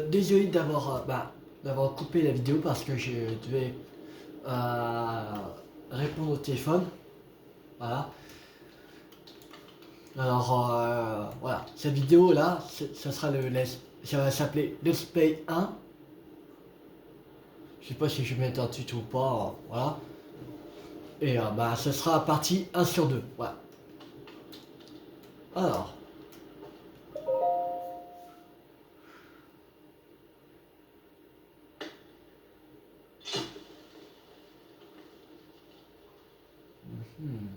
Désolé d'avoir coupé la vidéo parce que je devais euh, répondre au téléphone. Voilà. Alors voilà, cette vidéo là, ça sera ça va s'appeler Let's Play 1. Je sais pas si je vais mettre un titre ou pas, voilà. Et ça sera partie 1 sur 2. Voilà. Alors. Hmm.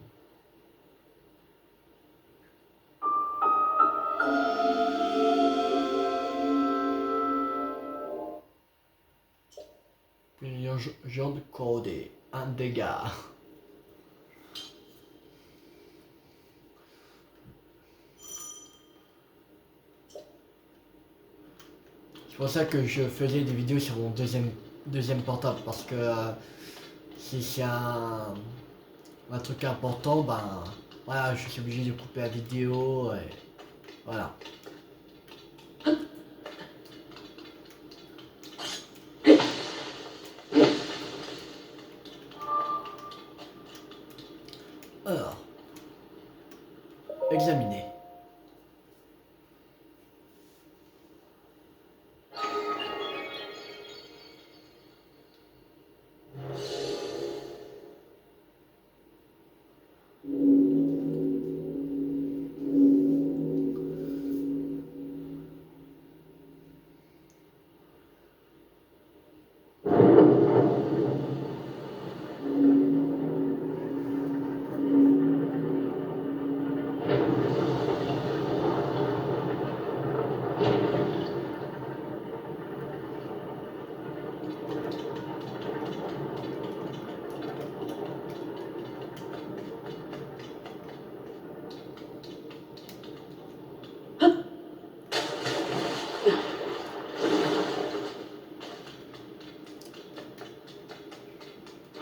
Une de codé, un dégât. C'est pour ça que je faisais des vidéos sur mon deuxième portable parce que si c'est un truc important, voilà, je suis obligé de couper la vidéo et voilà. Alors, examiner.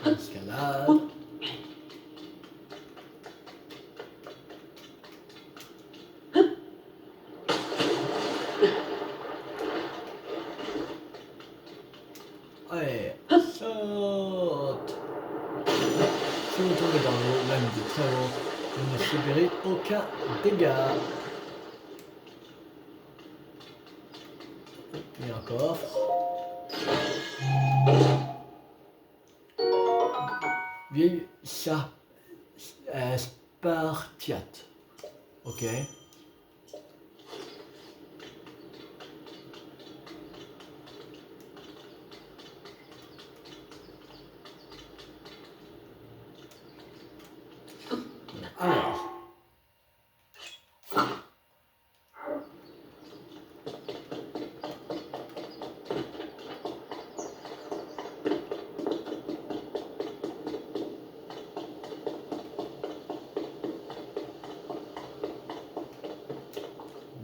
Escalade. Allez, saute. Si vous tombez dans l'eau, même de très haut, vous ne subirez aucun dégât. Et un coffre. Vieille Spartiate. Ok. Alors.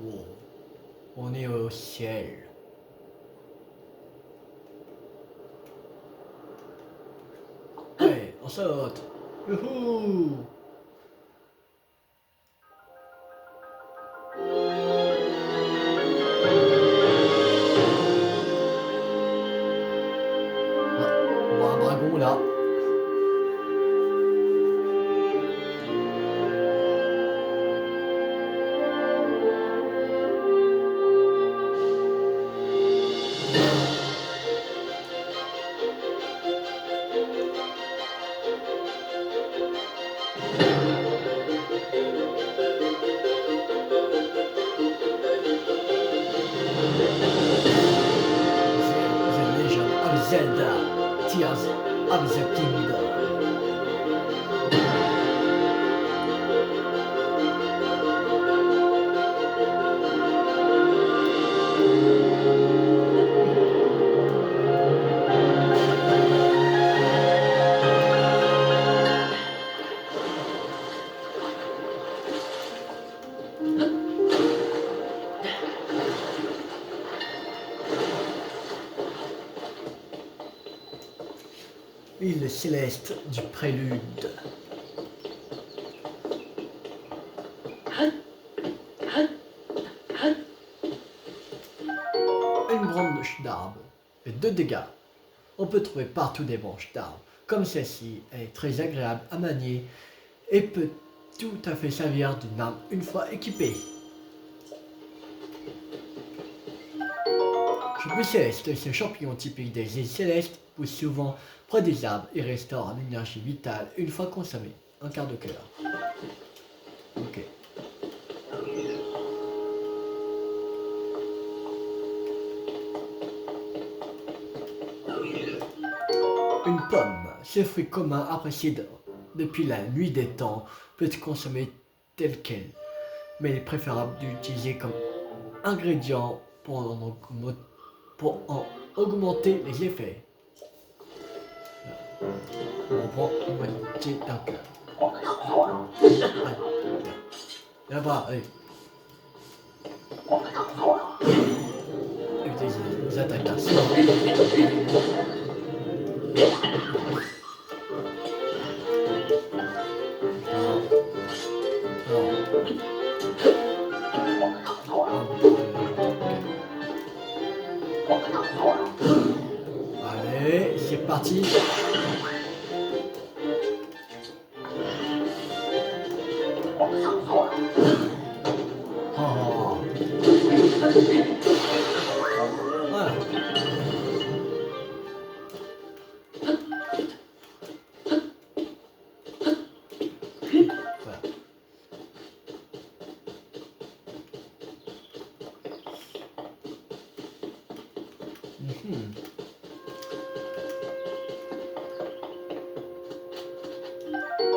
Wow. On est au ciel. Allez, on saute. Youhou. Ah, on voit un dragon là. The Legend of Zelda. Tears of the Kingdom. Île céleste du prélude. branche d'arbre fait 2 dégâts. On peut trouver partout des branches d'arbres, comme celle-ci. Elle est très agréable à manier et peut tout à fait servir d'une arme une fois équipée. Champignon céleste, ce champignon typique des îles célestes pousse souvent près des arbres et restaure l'énergie vitale une fois consommé. Un quart de cœur. Ok. Une pomme, ce fruit commun apprécié depuis la nuit des temps, peut être consommé tel quel, mais il est préférable d'utiliser comme ingrédient pour en augmenter les effets. On prend une moitié d'un cœur. Là-bas, allez. Évitez les attaques d'accident. Allez, c'est parti. Oh. Voilà. Voilà.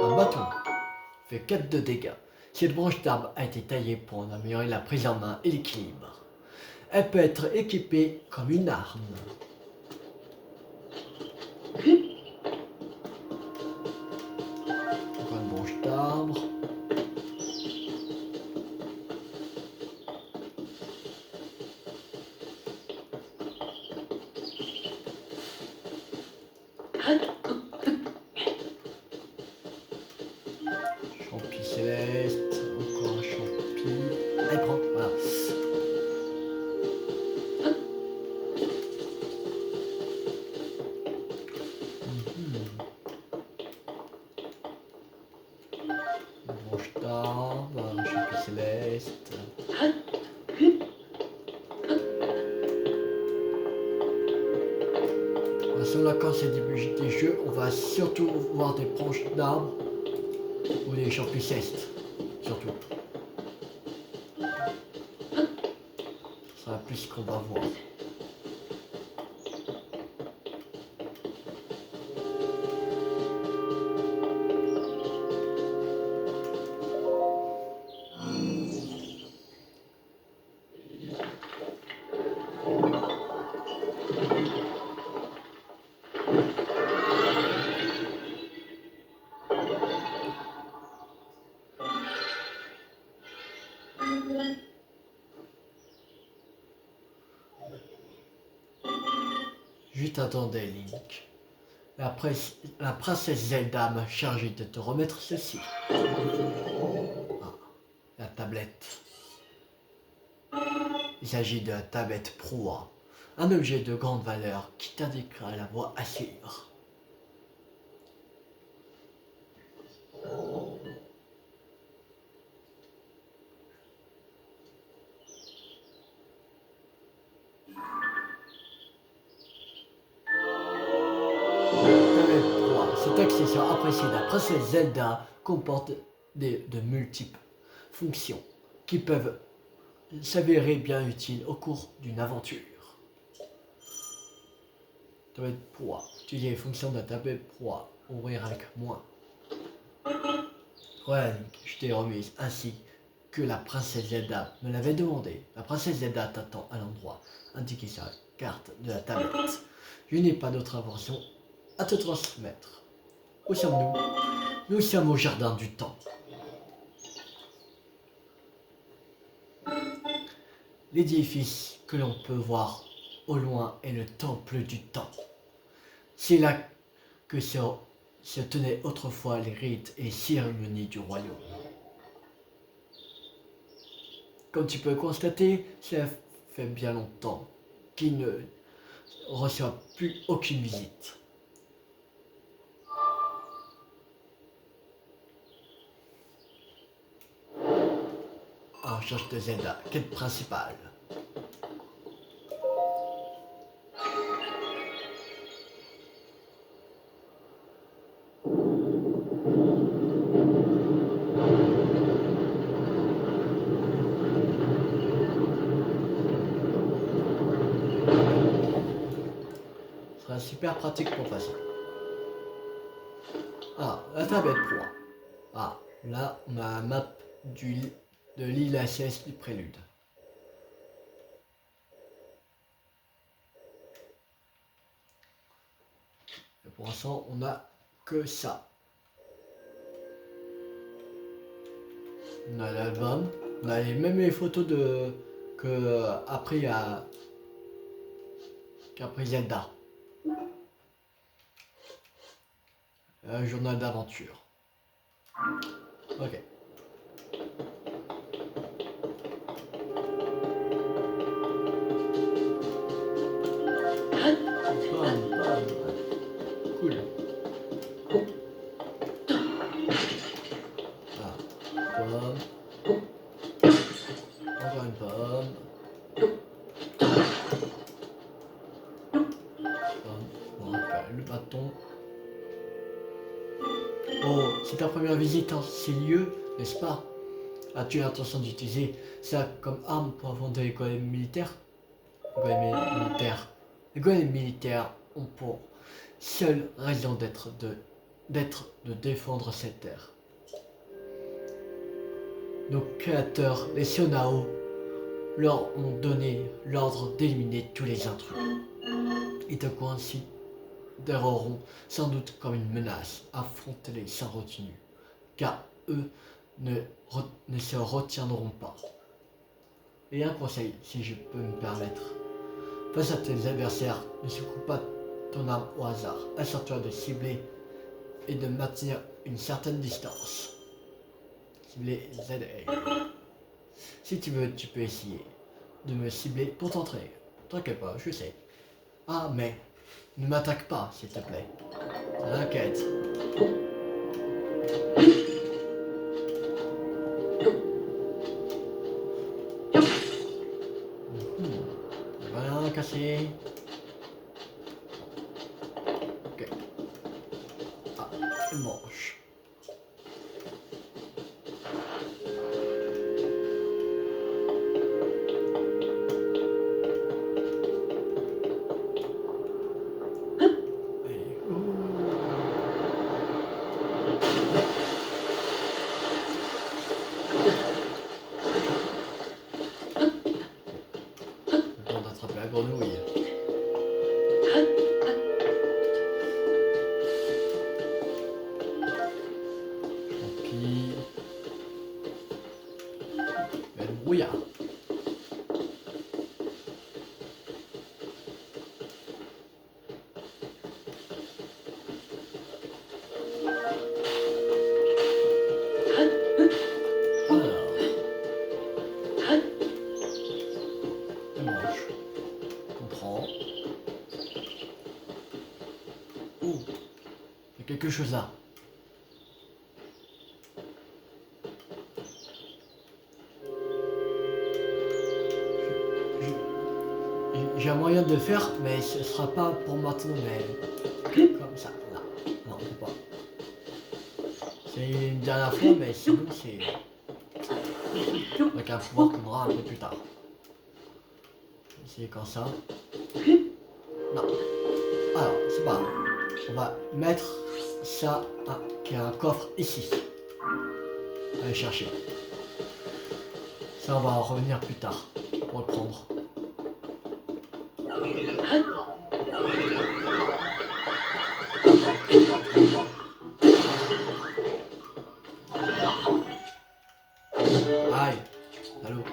Un bâton fait 4 de dégâts. Cette branche d'arbre a été taillée pour en améliorer la prise en main et l'équilibre. Elle peut être équipée comme une arme. Encore une branche d'arbre. Champi céleste, encore un champi. Elle prend, voilà. Une branche d'arbre, un champi céleste. Sur la quand c'est des jeux, on va surtout voir des branches d'arbres ou des champis célestes, surtout. Ce sera plus ce qu'on va voir. Juste attendez, Link. La princesse Zelda m'a chargé de te remettre ceci. Ah, la tablette. Il s'agit de la tablette proie, un objet de grande valeur qui t'indiquera la voie à suivre. Cet accessoire apprécié de la princesse Zelda comporte de multiples fonctions qui peuvent s'avérer bien utiles au cours d'une aventure. Tablette proie. Utiliser les fonctions de la tablette proie. Ouvrir avec moins. Voilà, Link, je t'ai remise ainsi que la princesse Zelda me l'avait demandé. La princesse Zelda t'attend à l'endroit indiqué sur la carte de la tablette. Je n'ai pas d'autre invention à te transmettre. Où sommes-nous? Nous sommes au jardin du temps. L'édifice que l'on peut voir au loin est le temple du temps. C'est là que se tenaient autrefois les rites et cérémonies du royaume. Comme tu peux constater, cela fait bien longtemps qu'il ne on ne reçoit plus aucune visite. Ah, on change de Zelda. Quête principale. Ce sera super pratique pour faire ça. Ah, la tablette proie. Ah, là, on a la map de l'île ACS du Prélude. Et pour l'instant, on a que ça. On a l'album, on a même les photos de que après qu'après Zelda. Un journal d'aventure. Ok. Bam, bam. Cool. Ah, pomme. Encore une pomme. Pomme. Bon, le bâton. Oh, c'est ta première visite en ces lieux, n'est-ce pas? As-tu l'intention d'utiliser ça comme arme pour affronter les golems militaires? Les golems militaires ont pour seule raison d'être de défendre cette terre. Nos créateurs, les Sionao, leur ont donné l'ordre d'éliminer tous les intrus. Ils te considéreront sans doute comme une menace. Affrontez-les sans retenue, car eux ne se retiendront pas. Et un conseil, si je peux me permettre. Face à tes adversaires, ne secoue pas ton arme au hasard. Assure-toi de cibler et de maintenir une certaine distance. Cibler ZA. Si tu veux, tu peux essayer de me cibler pour t'entraîner. T'inquiète pas, je sais. Ah, mais ne m'attaque pas, s'il te plaît. T'inquiète. Rien cassé. Ok. Ah, une manche. La grenouille. Champi. Et le brouillard. Quelque chose là. J'ai un moyen de le faire, mais ce sera pas pour maintenant, mais comme ça. Là. Non, je peux pas. C'est une dernière fois, mais sinon c'est avec un pouvoir qu'on aura un peu plus tard. Je vais essayer comme ça. Non. Alors, c'est pas grave. On va mettre ça qui est un coffre ici. Allez chercher. Ça, on va en revenir plus tard pour le prendre. Aïe. Allô.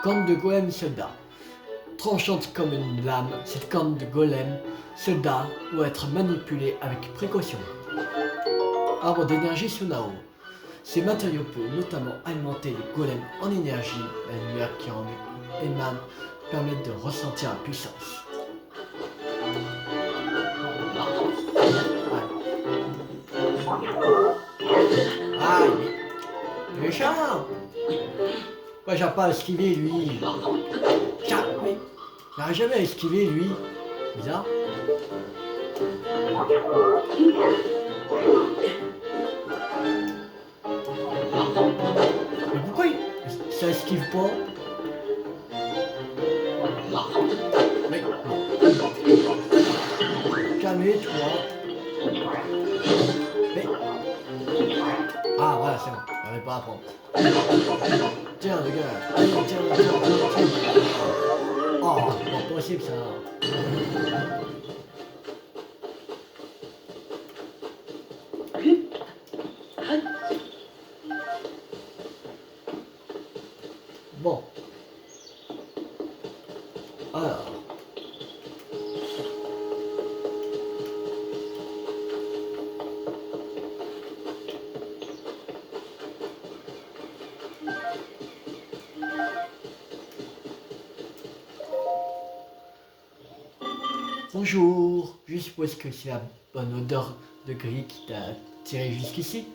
Corne de golem soldat. Tranchante comme une lame, cette corne de golem soldat doit être manipulée avec précaution. Arbre d'énergie Sunao. Ces matériaux peuvent notamment alimenter les golems en énergie. La lumière qui en émane permet de ressentir la puissance. Ah, il est méchant. Moi, j'ai pas esquivé lui. Jamais. J'aurais jamais esquivé lui. Bizarre. Mais pourquoi ça esquive pas? Mais calmez-toi. Mais ah voilà, c'est bon. J'avais pas à prendre. Tiens les gars. Tiens. Oh, c'est pas possible ça. Bon. Alors. Bonjour, je suppose que c'est la bonne odeur de grille qui t'a tiré jusqu'ici.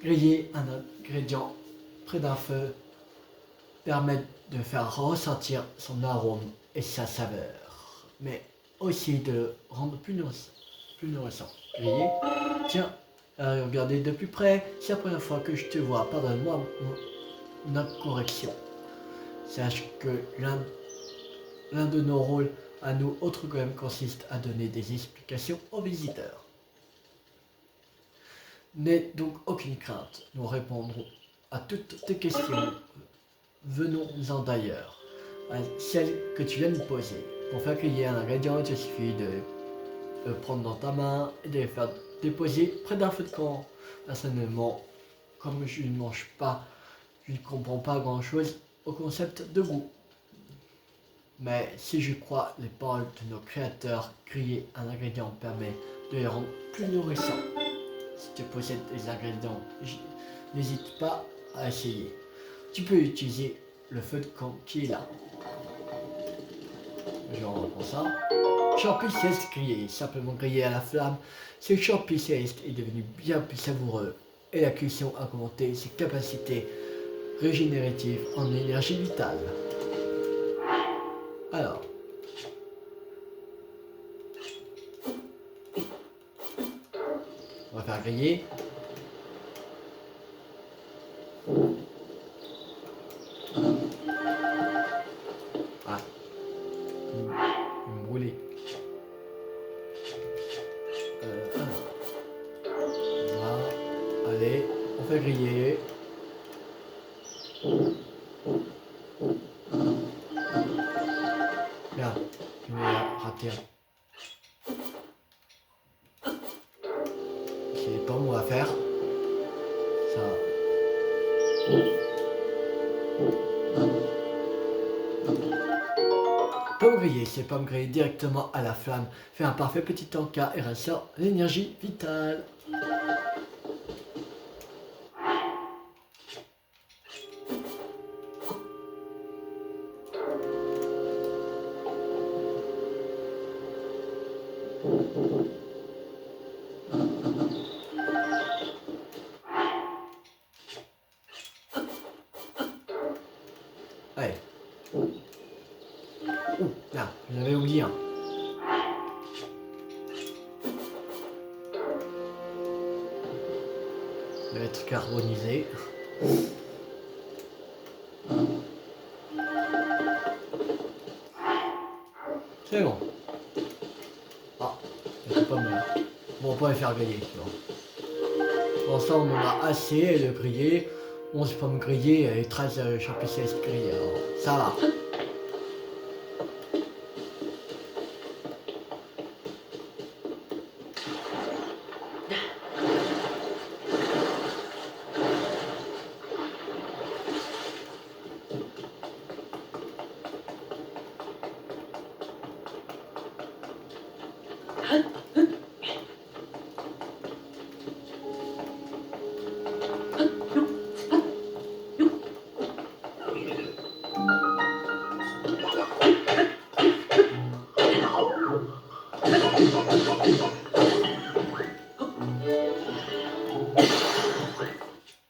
Griller un ingrédient près d'un feu permet de faire ressentir son arôme et sa saveur, mais aussi de le rendre plus nourrissant. Griller, tiens, regardez de plus près, c'est la première fois que je te vois, pardonne-moi mon incorrection. Sache que l'un de nos rôles à nous autres golems consiste à donner des explications aux visiteurs. N'aie donc aucune crainte, nous répondrons à toutes tes questions. Venons-en d'ailleurs à celle que tu viens de me poser. Pour faire cueillir un ingrédient, il te suffit de le prendre dans ta main et de le faire déposer près d'un feu de camp. Personnellement, comme je ne mange pas, je ne comprends pas grand-chose au concept de goût. Mais si je crois les paroles de nos créateurs, griller un ingrédient permet de les rendre plus nourrissants. Si tu possèdes des ingrédients, n'hésite pas à essayer. Tu peux utiliser le feu de camp qui est là. Je reprends ça. Champi céleste grillé, simplement grillé à la flamme, ce champi céleste est devenu bien plus savoureux et la cuisson a augmenté ses capacités régénératives en énergie vitale. Alors, on va faire griller. Ah, il me brûlait. Voilà. Allez, on fait griller. Merde, je vais rater. C'est pas on va faire. Ça. Pomme grillée, c'est pomme grillée directement à la flamme. Fait un parfait petit encas et ressort l'énergie vitale. Allez. Ouh, là, j'avais oublié un. Il va être carbonisé. C'est bon. Ah, il y a des pommes là. Bon, on va pas les faire griller, tu vois. Pour ça, on en a assez de griller. 11 pommes grillées et 13 champignons grillés. Alors, ça va.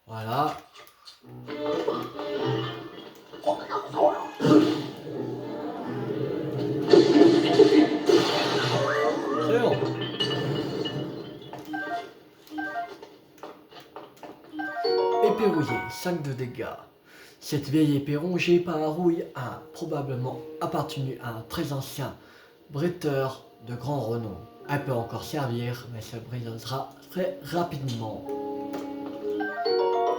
Voilà. C'est bon. Épée rouillée, 5 de dégâts. Cette vieille épée rongée par la rouille a probablement appartenu à un très ancien bretteur de grand renom. Elle peut encore servir, mais se brisera très rapidement.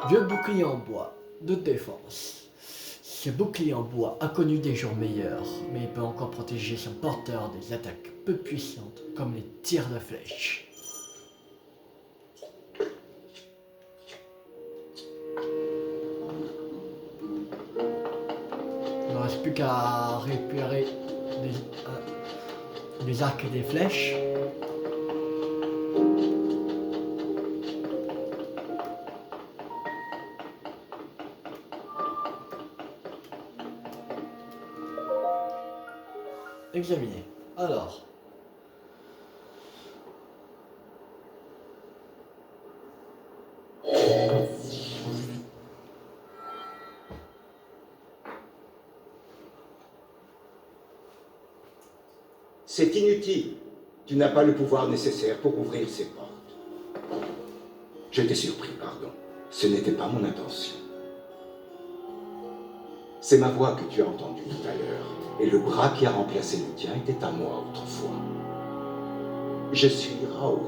Vieux bouclier en bois, de défense. Ce bouclier en bois a connu des jours meilleurs, mais il peut encore protéger son porteur des attaques peu puissantes comme les tirs de flèches. Il ne reste plus qu'à récupérer des arcs et des flèches. Examiner. Alors. C'est inutile. Tu n'as pas le pouvoir nécessaire pour ouvrir ces portes. Je t'ai surpris, pardon. Ce n'était pas mon intention. C'est ma voix que tu as entendue tout à l'heure, et le bras qui a remplacé le tien était à moi autrefois. Je suis Rao.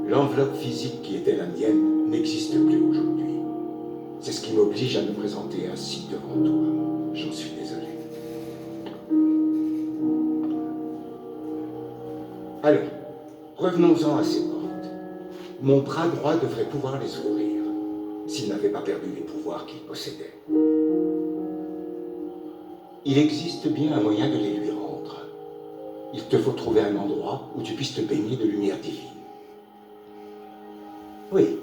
L'enveloppe physique qui était la mienne n'existe plus aujourd'hui. C'est ce qui m'oblige à me présenter ainsi devant toi. J'en suis désolé. Alors, revenons-en à ces portes. Mon bras droit devrait pouvoir les ouvrir, s'il n'avait pas perdu les pouvoirs qu'il possédait. Il existe bien un moyen de les lui rendre. Il te faut trouver un endroit où tu puisses te baigner de lumière divine. Oui,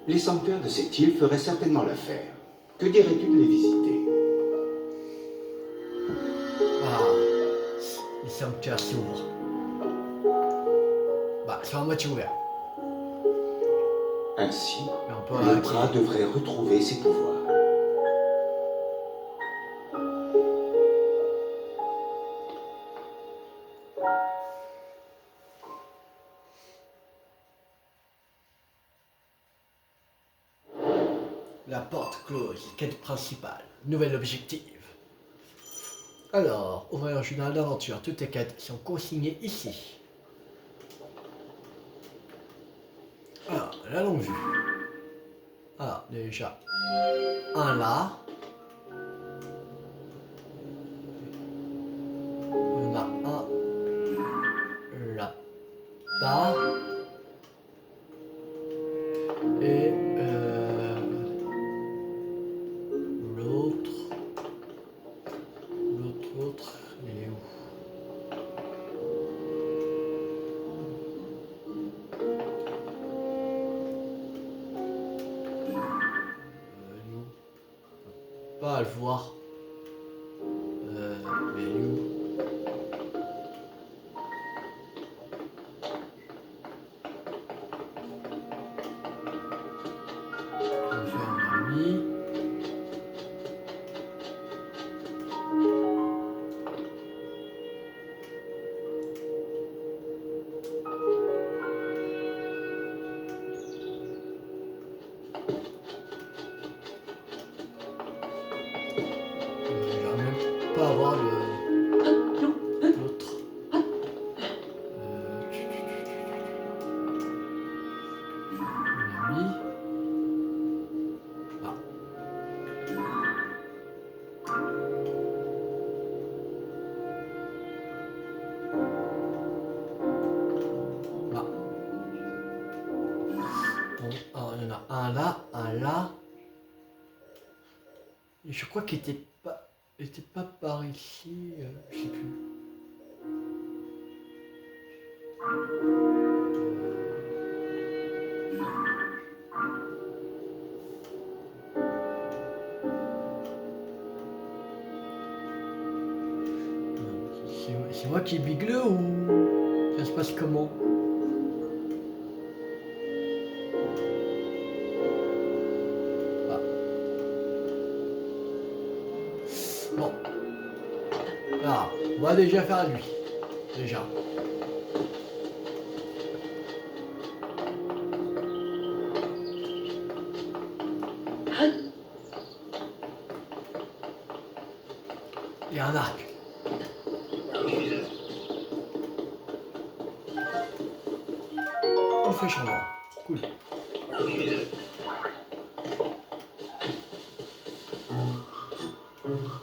les sanctuaires de cette île feraient certainement l'affaire. Que dirais-tu de les visiter? Ah, les sanctuaires s'ouvrent. Bah, c'est à moitié ouvert. Ainsi, Mais on peut le bras devrait retrouver ses pouvoirs. La porte close, quête principale, nouvel objectif. Alors, ouvrir un journal d'aventure, toutes les quêtes sont consignées ici. Alors, la longue vue. Alors, déjà, un là. On a un là-bas. Et l'autre. L'autre, il est où? Il est où? Pas à le voir. Il est où? On fait un ami. pas avoir l'autre. On l'a mis. Ah. Ah. Bon, alors, il y en a un là, un là. Et je crois qu'il était pas par ici, je sais plus. C'est moi qui bigle ou ça se passe comment? Ah. Bon. Alors, on va déjà faire lui. Déjà. Il y a un arc. Une flèche en or. Cool.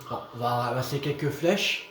Bon, on va ramasser quelques flèches.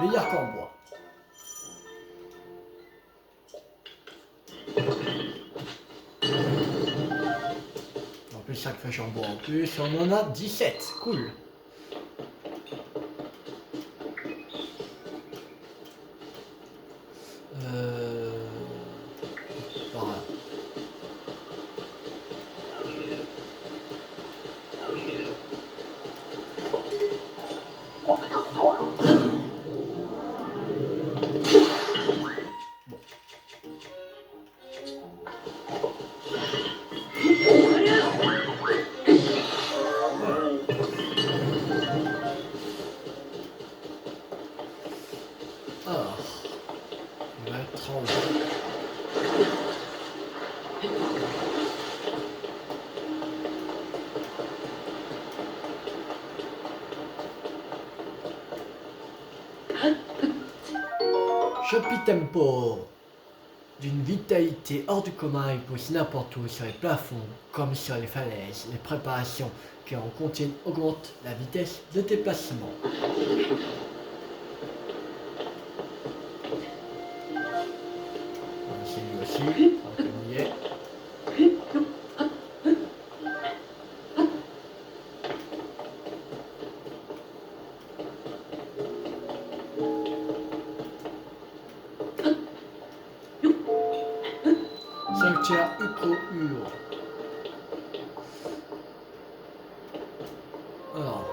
Meilleur qu'en bois. En plus, 5 flèches en bois en plus. On en a 17. Cool. Par là. Alors, il va être en haut. Chopi Tempo. D'une vitalité hors du commun, il pousse n'importe où sur les plafonds comme sur les falaises. Les préparations qui en contiennent augmentent la vitesse de déplacement. C'est lui aussi, donc on y est. Sanctuaire Uko-Ur. Alors.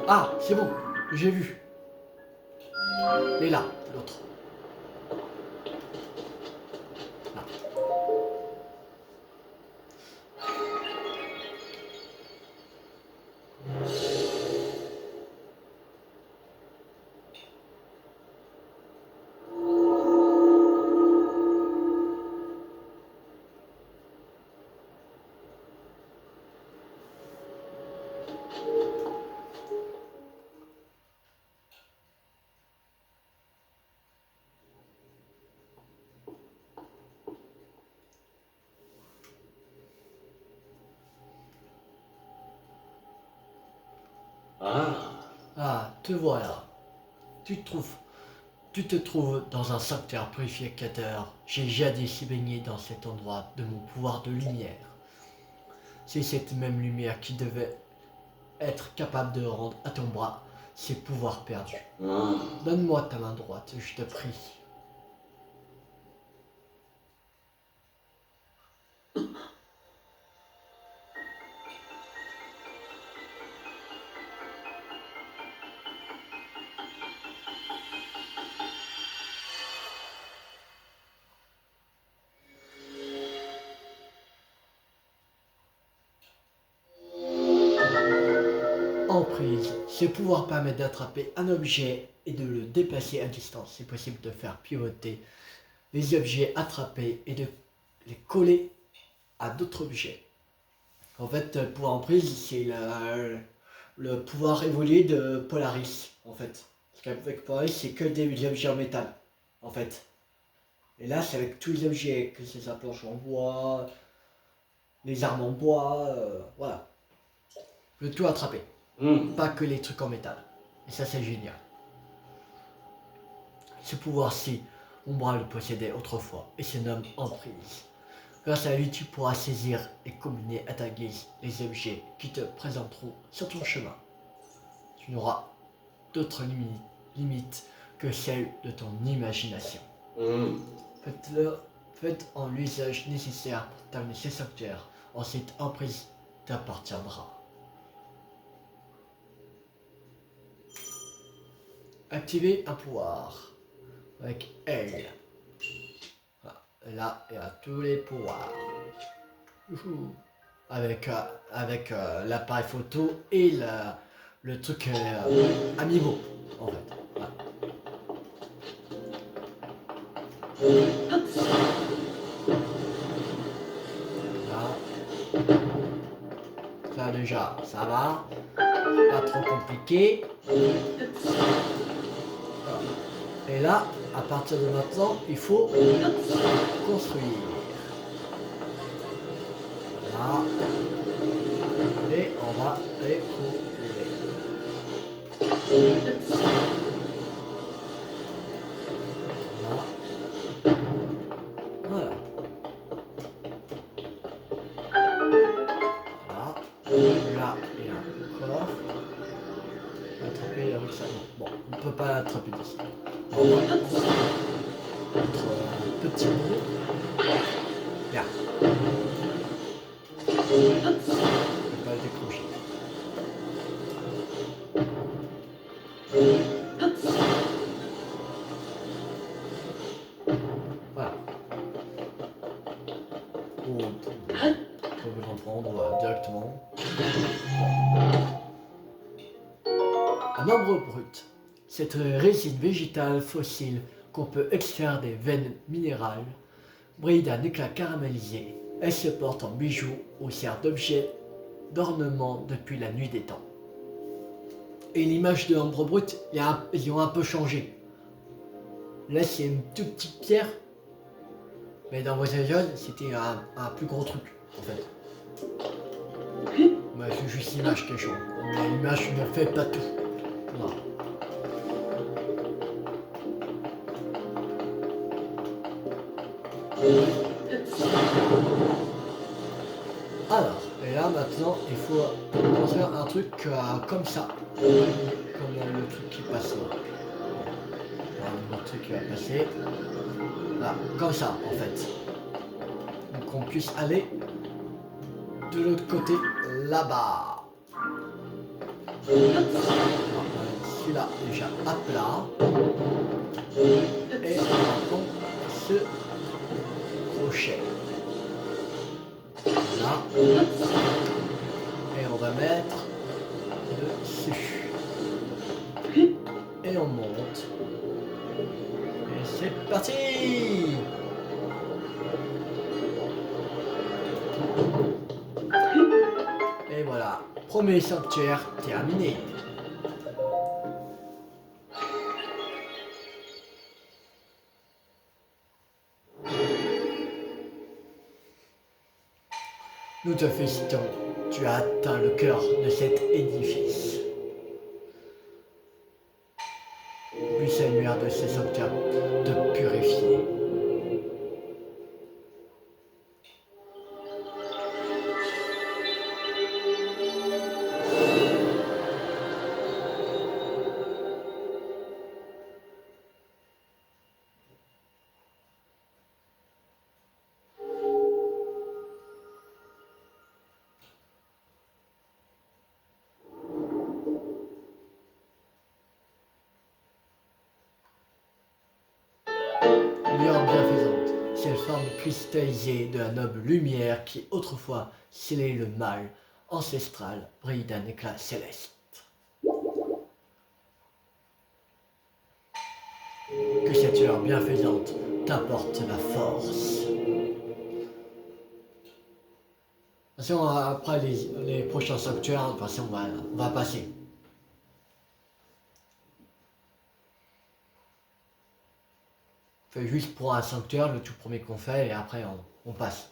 Ah, c'est bon, j'ai vu. Il est là, l'autre. Là. Ah, Ah, te voilà. Tu te trouves dans un sanctuaire purificateur. J'ai jadis baigné dans cet endroit de mon pouvoir de lumière. C'est cette même lumière qui devait être capable de rendre à ton bras ses pouvoirs perdus. ah. Donne-moi ta main droite, je te prie. Emprise. Ce pouvoir permet d'attraper un objet et de le déplacer à distance. C'est possible de faire pivoter les objets attrapés et de les coller à d'autres objets. En fait, le pouvoir emprise, c'est le pouvoir évolué de Polaris, en fait. Parce qu'avec Polaris, c'est que des objets en métal, en fait. Et là, c'est avec tous les objets, que c'est sa planche en bois, les armes en bois, voilà. Je peux tout attraper, pas que les trucs en métal. Et ça, c'est génial. Ce pouvoir-ci, Umbra le possédait autrefois et se nomme Emprise. Grâce à lui, tu pourras saisir et combiner à ta guise les objets qui te présenteront sur ton chemin. Tu n'auras d'autres limites que celles de ton imagination. Faites en l'usage nécessaire pour terminer ce sanctuaire. Ensuite, Emprise t'appartiendra. Activer un pouvoir avec elle. Voilà. Là, il y a tous les pouvoirs. Avec l'appareil photo et le truc Amiibo, en fait. Voilà. Là. Ça déjà, ça va. Pas trop compliqué. Voilà. Et là, à partir de maintenant, il faut construire. Voilà. Et on va les couper. Voilà. Voilà. Là, il y a un coffre. Attraper avec ça. Bon, on ne peut pas l'attraper d'ici. On va mettre petit bout. Là. On ne peut pas le décrocher. Voilà. On peut le prendre directement. Un arbre brut. Cette résine végétale fossile qu'on peut extraire des veines minérales brille d'un éclat caramélisé. Elle se porte en bijou ou sert d'objet d'ornement depuis la nuit des temps. Et l'image de l'ambre brut, ils ont un peu changé. Là, c'est une toute petite pierre, mais dans Voyage Jaune, c'était un plus gros truc, en fait. Bah, c'est juste l'image qui change. Mais l'image ne fait pas tout. Voilà. Alors, et là maintenant, il faut construire un truc comme ça. Comme le truc qui passe là. Voilà, le truc qui va passer. Voilà, comme ça en fait. Donc on puisse aller de l'autre côté là-bas. Celui-là déjà à plat. Et on prend ce crochet. Voilà. Et on va mettre dessus. Et on monte. Et c'est parti! Et voilà, premier sanctuaire terminé. Nous te félicitons, tu as atteint le cœur de cet édifice. lumière de ces sanctuaires te purifier. Lueur bienfaisante, cette forme cristallisée de la noble lumière qui autrefois scellait le mal ancestral brille d'un éclat céleste. Que cette lueur bienfaisante t'apporte la force. De toute façon, après les prochains sanctuaires, de toute façon, on va passer. Fait juste pour un sanctuaire, le tout premier qu'on fait, et après on passe.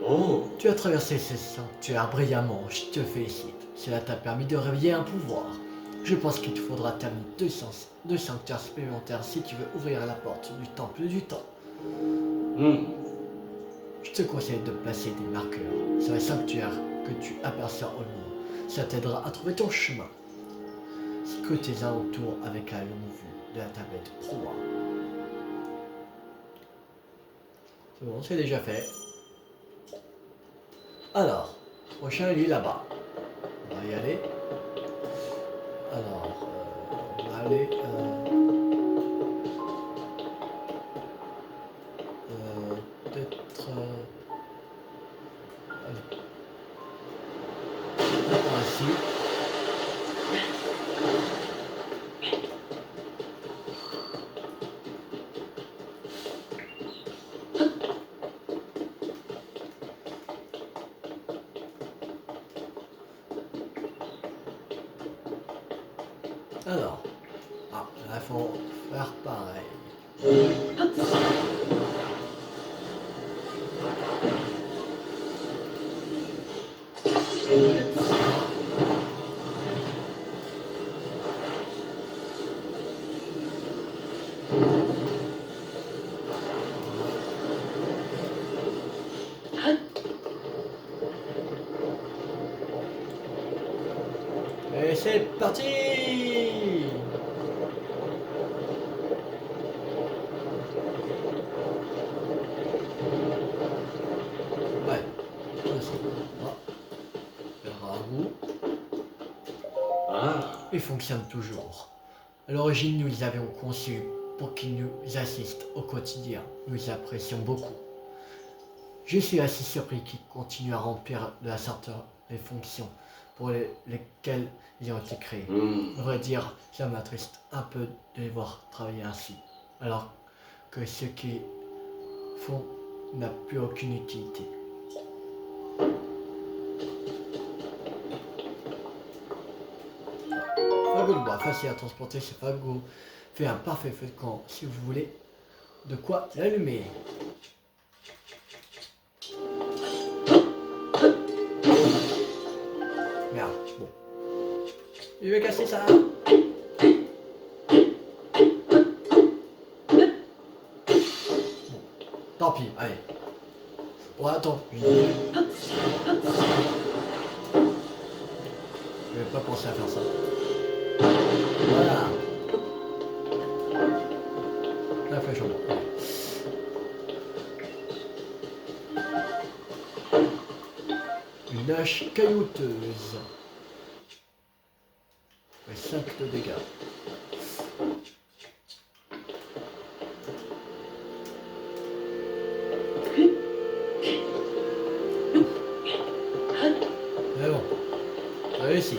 Oh, Tu as traversé ce sanctuaire brillamment, je te félicite. Cela t'a permis de réveiller un pouvoir. Je pense qu'il te faudra terminer deux sanctuaires supplémentaires si tu veux ouvrir la porte du temple du temps. Je te conseille de placer des marqueurs sur les sanctuaires que tu aperçois au loin. Ça t'aidera à trouver ton chemin. Scrute tes alentours avec la longue vue de la tablette Pro 1. C'est bon, c'est déjà fait. Alors, prochain il est là-bas. On va y aller. Alors, on va aller... peut-être... allez. Par ici. Alors, là, il faut faire pareil. Et c'est parti! Ouais, il fonctionne toujours. À l'origine, nous les avions conçus pour qu'ils nous assistent au quotidien. Nous apprécions beaucoup. Je suis assez surpris qu'ils continuent à remplir de la sorte les fonctions pour lesquelles ils ont été créés. À vrai dire, ça m'attriste un peu de les voir travailler ainsi, alors que ce qu'ils font n'a plus aucune utilité. Fagot de bois, facile à transporter, ce fagot fait un parfait feu de camp si vous voulez de quoi l'allumer. Merde, bon. Je vais casser ça. Bon, tant pis, allez. Oh, attends. Je vais pas penser à faire ça. Voilà. La flèche en bas. Une hache caillouteuse. 5 de dégâts. Mais bon, réussi.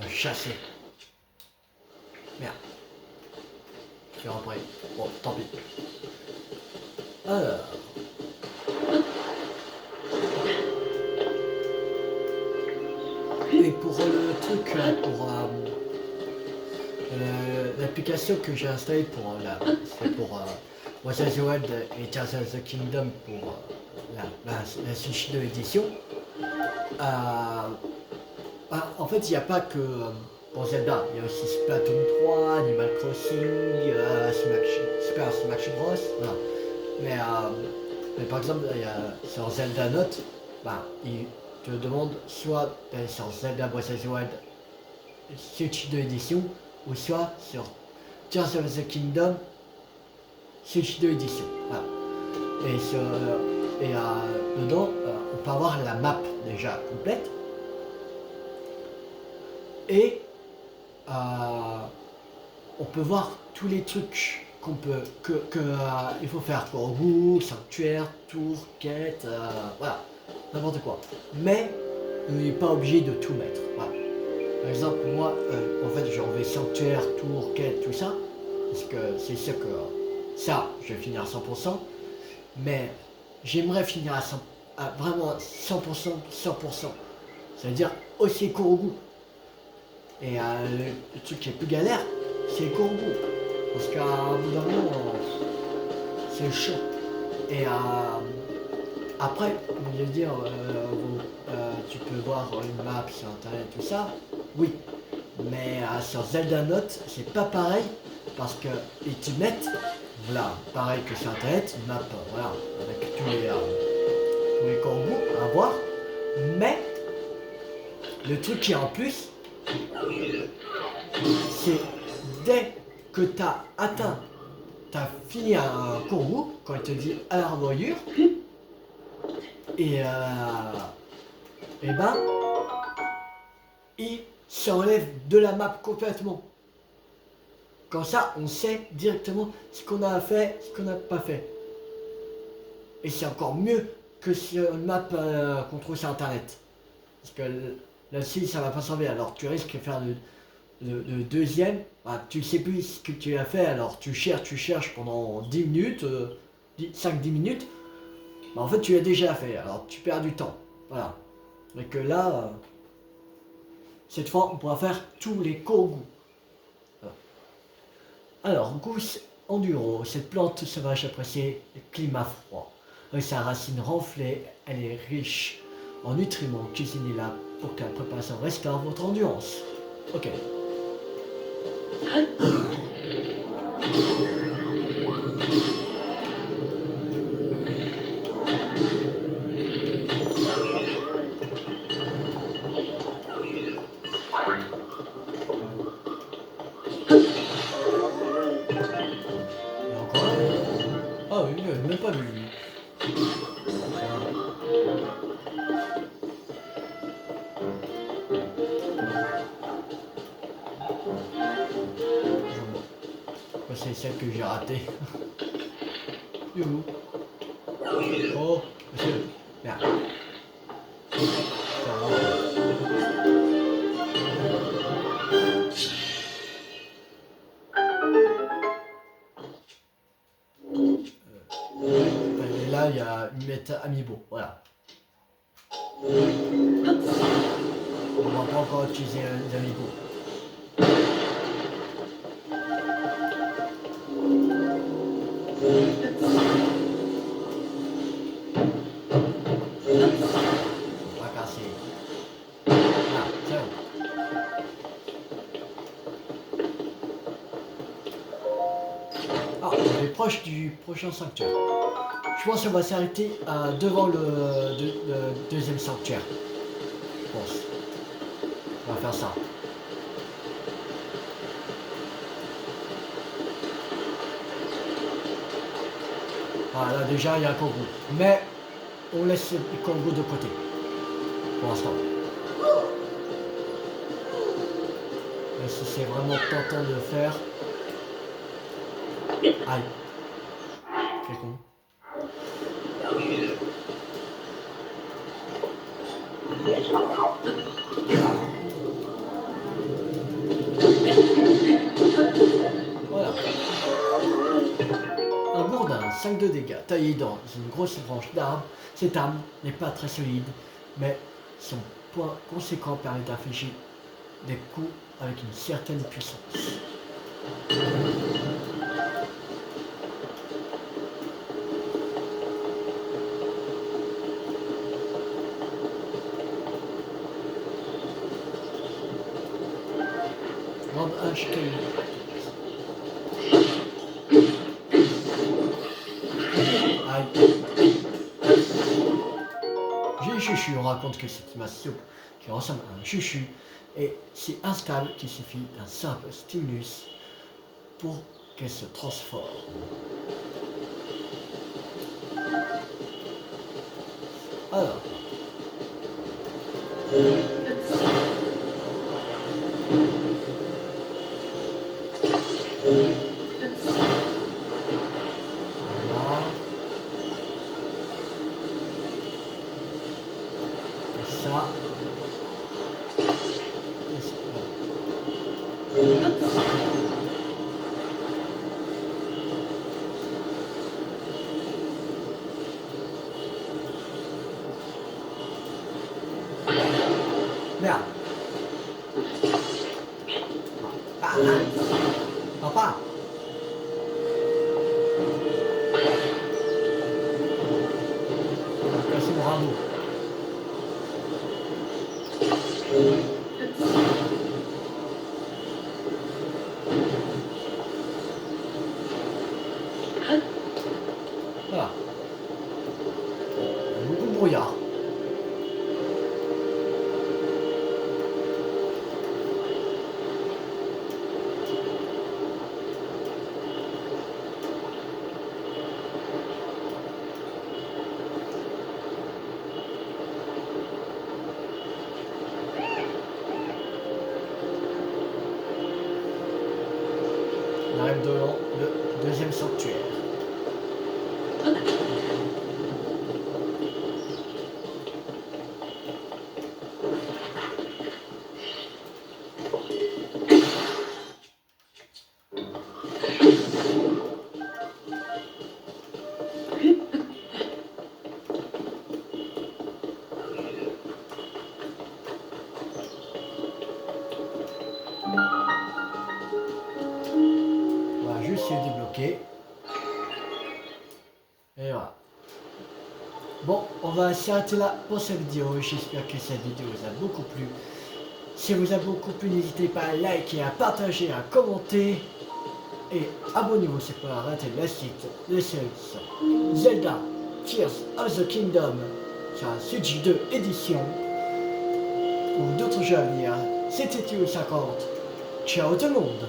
Chasser. Merde. Je vais repris. Bon, tant pis. Alors. et pour le truc, pour l'application que j'ai installée pour c'est pour Breath of the Wild et Tears of the Kingdom pour la Switch 2 édition. En fait, il n'y a pas que pour Zelda, il y a aussi Splatoon 3, Animal Crossing, Super Smash Bros. Voilà. Mais par exemple, sur Zelda Note, il te demande soit d'aller sur Zelda Breath of the Wild Switch 2 édition, ou soit sur Tears of the Kingdom Switch 2 édition. Voilà. Et dedans, on peut avoir la map déjà complète. Et on peut voir tous les trucs qu'on peut il faut faire quoi, goût, sanctuaire, tour, quête, voilà, n'importe quoi. Mais on n'est pas obligé de tout mettre. Voilà. Par exemple, moi, en fait, j'ai enlevé sanctuaire, tour, quête, tout ça, parce que c'est sûr que ça, je vais finir à 100%, mais j'aimerais finir à vraiment 100%, 100%. Ça veut dire aussi court au goût. Et le truc qui est plus galère, c'est le court au goût. Parce qu'à bout d'un moment, c'est chaud. Et après, je veux dire, tu peux voir une map sur internet, tout ça, oui. Mais sur Zelda Note, c'est pas pareil, parce que ils te mettent, voilà, pareil que sur internet, une map, voilà, avec tous les cours au goût à voir. Mais le truc qui est en plus, c'est dès que tu as atteint, tu as fini un courroux, quand il te dit à la revoyure, et ben, il s'enlève de la map complètement. Comme ça, on sait directement ce qu'on a fait, ce qu'on n'a pas fait. Et c'est encore mieux que sur une map qu'on trouve sur internet. Parce que là-dessus, ça va pas servir. Alors tu risques de faire le deuxième, tu sais plus ce que tu as fait, alors tu cherches pendant 10 minutes, 5-10 minutes, en fait tu l'as déjà fait, alors tu perds du temps. Voilà. Et que là, cette fois on pourra faire tous les goûts. Alors, Gousse enduro, cette plante sauvage appréciée le climat froid. Avec sa racine renflée, elle est riche en nutriments. Cuisinez-la pour que la préparation restaure votre endurance. Ok. Ah oui, même pas vu. C'est celle que j'ai ratée. Youhou. Oh, monsieur. Merde. Et là, il y a une méta amiibo. Voilà. On va pas encore utiliser les amiibo. Proche du prochain sanctuaire. Je pense qu'on va s'arrêter devant le deuxième sanctuaire. Je pense. On va faire ça. Voilà, là déjà il y a un kangourou. Mais on laisse le kangourou de côté. Pour l'instant. Mais si c'est vraiment tentant de le faire. Aïe. Quel con. Voilà. Un gourdin, 5 de dégâts, taillé dans une grosse branche d'arbre. Cette arme n'est pas très solide, mais son points conséquents permet d'infliger des coups avec une certaine puissance. Grande hache aïe. J'ai chuchu, on raconte que c'est une soupe qui ressemble à un chuchu et si instable qu'il suffit d'un simple stimulus pour qu'elle se transforme. Alors. Voilà. Et ça. Et ça. Merde. Papa. Casser mon radeau. Voilà. Beaucoup de brouillard. On arrive devant le deuxième sanctuaire. On va juste les débloquer. Et voilà. Bon, on va s'arrêter là pour cette vidéo. J'espère que cette vidéo vous a beaucoup plu. Si elle vous a beaucoup plu, n'hésitez pas à liker, à partager, à commenter. Et abonnez-vous si pour rater la suite de séries Zelda Tears of the Kingdom sur la Switch 2 édition ou d'autres jeux à venir. C'était Théo50. Ciao tout le monde!